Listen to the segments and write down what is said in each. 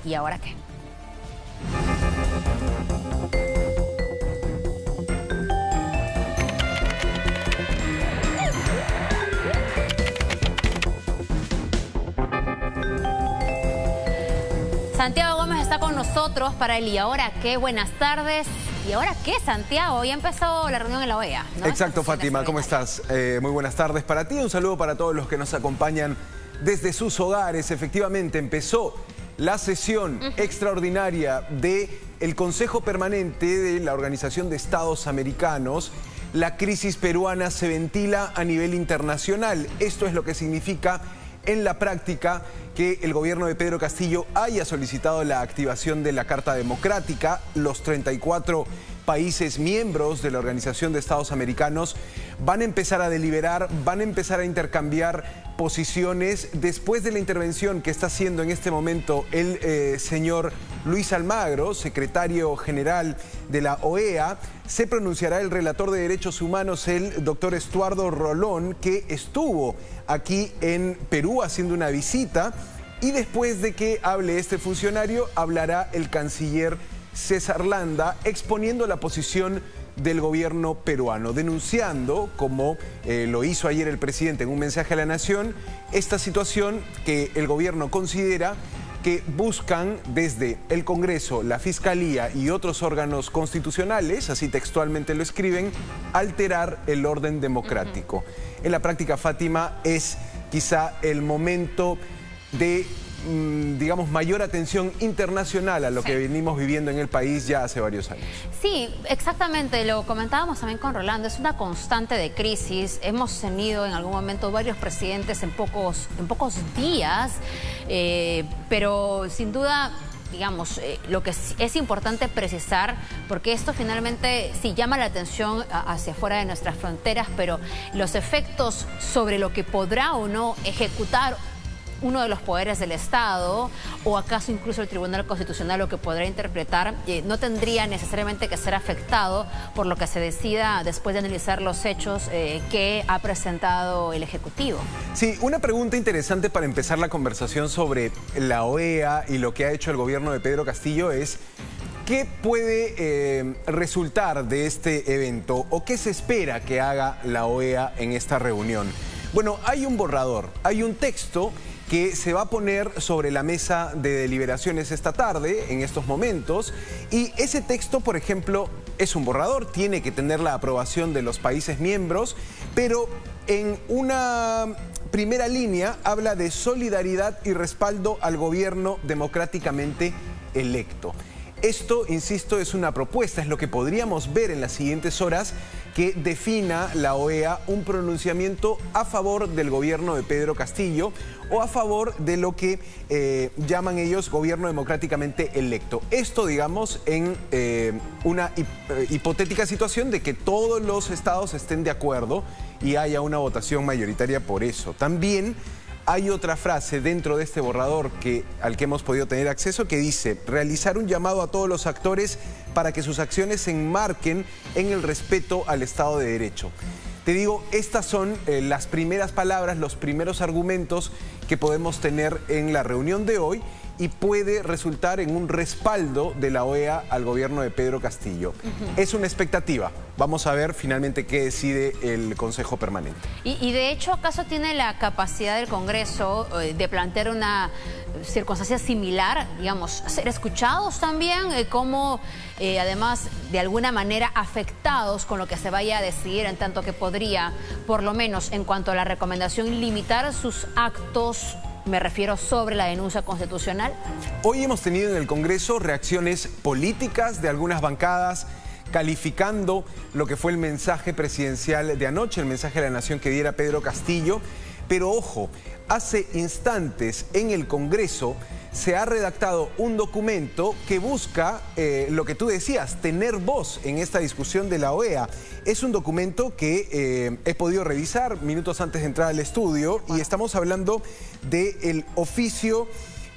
¿Y ahora qué? Santiago Gómez está con nosotros para el ¿y ahora qué? Buenas tardes. ¿Y ahora qué, Santiago? Ya empezó la reunión en la OEA, ¿no? Exacto, Fátima, ¿cómo estás? Muy buenas tardes para ti. Un saludo para todos los que nos acompañan desde sus hogares. Efectivamente, empezó la sesión extraordinaria del Consejo Permanente de la Organización de Estados Americanos. La crisis peruana se ventila a nivel internacional. Esto es lo que significa en la práctica que el gobierno de Pedro Castillo haya solicitado la activación de la Carta Democrática. Los 34 países miembros de la Organización de Estados Americanos van a empezar a deliberar, van a empezar a intercambiar posiciones después de la intervención que está haciendo en este momento el señor Luis Almagro, secretario general de la OEA. Se pronunciará el relator de derechos humanos, el doctor Estuardo Rolón, que estuvo aquí en Perú haciendo una visita, y después de que hable este funcionario, hablará el canciller César Landa, exponiendo la posición del gobierno peruano, denunciando, como lo hizo ayer el presidente en un mensaje a la nación, esta situación que el gobierno considera que buscan desde el Congreso, la Fiscalía y otros órganos constitucionales, así textualmente lo escriben, alterar el orden democrático. En la práctica, Fátima, es quizá el momento de, digamos, mayor atención internacional a lo que venimos viviendo en el país ya hace varios años. Sí, exactamente, lo comentábamos también con Rolando, es una constante de crisis. Hemos tenido en algún momento varios presidentes en pocos días, pero sin duda, digamos, lo que es importante precisar, porque esto finalmente sí llama la atención hacia afuera de nuestras fronteras, pero los efectos sobre lo que podrá o no ejecutar uno de los poderes del Estado, o acaso incluso el Tribunal Constitucional, lo que podrá interpretar, no tendría necesariamente que ser afectado por lo que se decida después de analizar los hechos que ha presentado el Ejecutivo. Sí, una pregunta interesante para empezar la conversación sobre la OEA y lo que ha hecho el gobierno de Pedro Castillo es: ¿qué puede resultar de este evento o qué se espera que haga la OEA en esta reunión? Bueno, hay un borrador, hay un texto que se va a poner sobre la mesa de deliberaciones esta tarde, en estos momentos, y ese texto, por ejemplo, es un borrador, tiene que tener la aprobación de los países miembros, pero en una primera línea habla de solidaridad y respaldo al gobierno democráticamente electo. Esto, insisto, es una propuesta, es lo que podríamos ver en las siguientes horas, que defina la OEA un pronunciamiento a favor del gobierno de Pedro Castillo o a favor de lo que llaman ellos gobierno democráticamente electo. Esto, digamos, en una hipotética situación de que todos los estados estén de acuerdo y haya una votación mayoritaria por eso. También hay otra frase dentro de este borrador al que hemos podido tener acceso que dice: realizar un llamado a todos los actores para que sus acciones se enmarquen en el respeto al Estado de Derecho. Te digo, estas son las primeras palabras, los primeros argumentos que podemos tener en la reunión de hoy, y puede resultar en un respaldo de la OEA al gobierno de Pedro Castillo. Es una expectativa. Vamos a ver finalmente qué decide el Consejo Permanente. Y de hecho, ¿acaso tiene la capacidad del Congreso de plantear una circunstancia similar, digamos, ser escuchados también, como además de alguna manera afectados con lo que se vaya a decidir, en tanto que podría, por lo menos en cuanto a la recomendación, limitar sus actos? Me refiero sobre la denuncia constitucional. Hoy hemos tenido en el Congreso reacciones políticas de algunas bancadas calificando lo que fue el mensaje presidencial de anoche, el mensaje de la nación que diera Pedro Castillo. Pero ojo, hace instantes en el Congreso se ha redactado un documento que busca lo que tú decías, tener voz en esta discusión de la OEA. Es un documento que he podido revisar minutos antes de entrar al estudio, y estamos hablando del oficio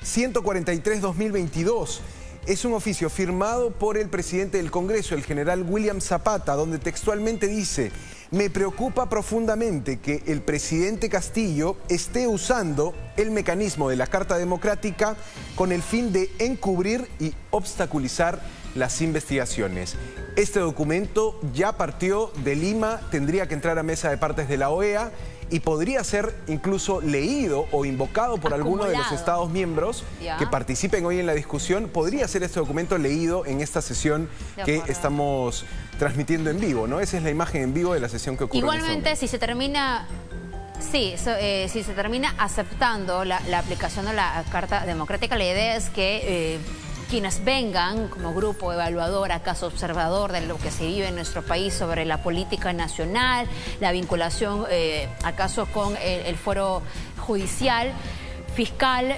143-2022. Es un oficio firmado por el presidente del Congreso, el general William Zapata, donde textualmente dice: Me preocupa profundamente que el presidente Castillo esté usando el mecanismo de la Carta Democrática con el fin de encubrir y obstaculizar las investigaciones. Este documento ya partió de Lima, tendría que entrar a mesa de partes de la OEA y podría ser incluso leído o invocado por alguno de los Estados miembros que participen hoy en la discusión. Podría ser este documento leído en esta sesión que estamos transmitiendo en vivo, ¿no? Esa es la imagen en vivo de la sesión que ocurre. Igualmente, si se termina... Sí, si se termina aceptando la aplicación de la Carta Democrática, la idea es que quienes vengan como grupo evaluador, acaso observador de lo que se vive en nuestro país sobre la política nacional, la vinculación acaso con el fuero judicial, fiscal,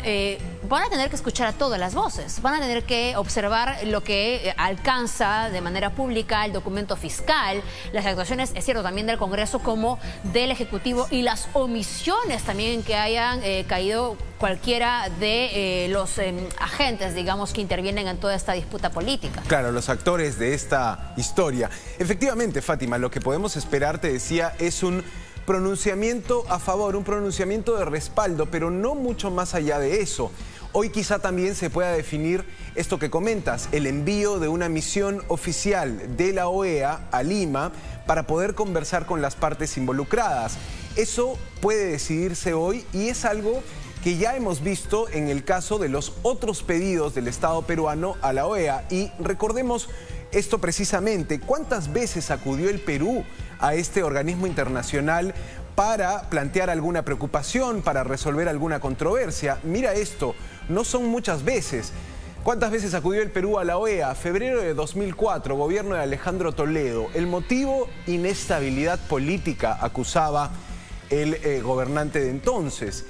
van a tener que escuchar a todas las voces, van a tener que observar lo que alcanza de manera pública el documento fiscal, las actuaciones, es cierto, también del Congreso como del Ejecutivo y las omisiones también que hayan caído cualquiera de los agentes, digamos, que intervienen en toda esta disputa política. Claro, los actores de esta historia. Efectivamente, Fátima, lo que podemos esperar, te decía, es un pronunciamiento a favor, un pronunciamiento de respaldo, pero no mucho más allá de eso. Hoy quizá también se pueda definir esto que comentas, el envío de una misión oficial de la OEA a Lima para poder conversar con las partes involucradas. Eso puede decidirse hoy y es algo que ya hemos visto en el caso de los otros pedidos del Estado peruano a la OEA. Y recordemos esto precisamente, ¿cuántas veces acudió el Perú a este organismo internacional para plantear alguna preocupación, para resolver alguna controversia? Mira esto, no son muchas veces. ¿Cuántas veces acudió el Perú a la OEA? Febrero de 2004, gobierno de Alejandro Toledo. El motivo, inestabilidad política, acusaba el gobernante de entonces.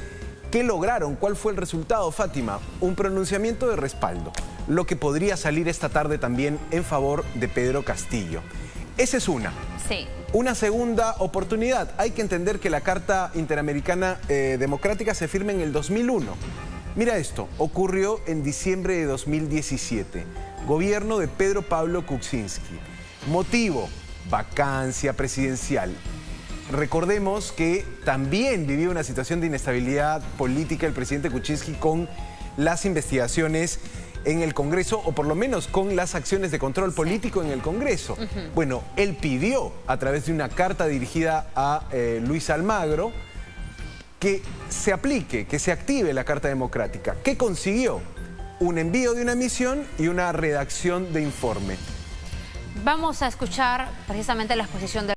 ¿Qué lograron? ¿Cuál fue el resultado, Fátima? Un pronunciamiento de respaldo, lo que podría salir esta tarde también en favor de Pedro Castillo. Esa es una. Sí. Una segunda oportunidad. Hay que entender que la Carta Interamericana Democrática se firma en el 2001. Mira esto, ocurrió en diciembre de 2017. Gobierno de Pedro Pablo Kuczynski. Motivo, vacancia presidencial. Recordemos que también vivió una situación de inestabilidad política el presidente Kuczynski con las investigaciones en el Congreso, o por lo menos con las acciones de control político en el Congreso. Bueno, él pidió a través de una carta dirigida a Luis Almagro que se aplique, que se active la Carta Democrática. ¿Qué consiguió? Un envío de una misión y una redacción de informe. Vamos a escuchar precisamente la exposición de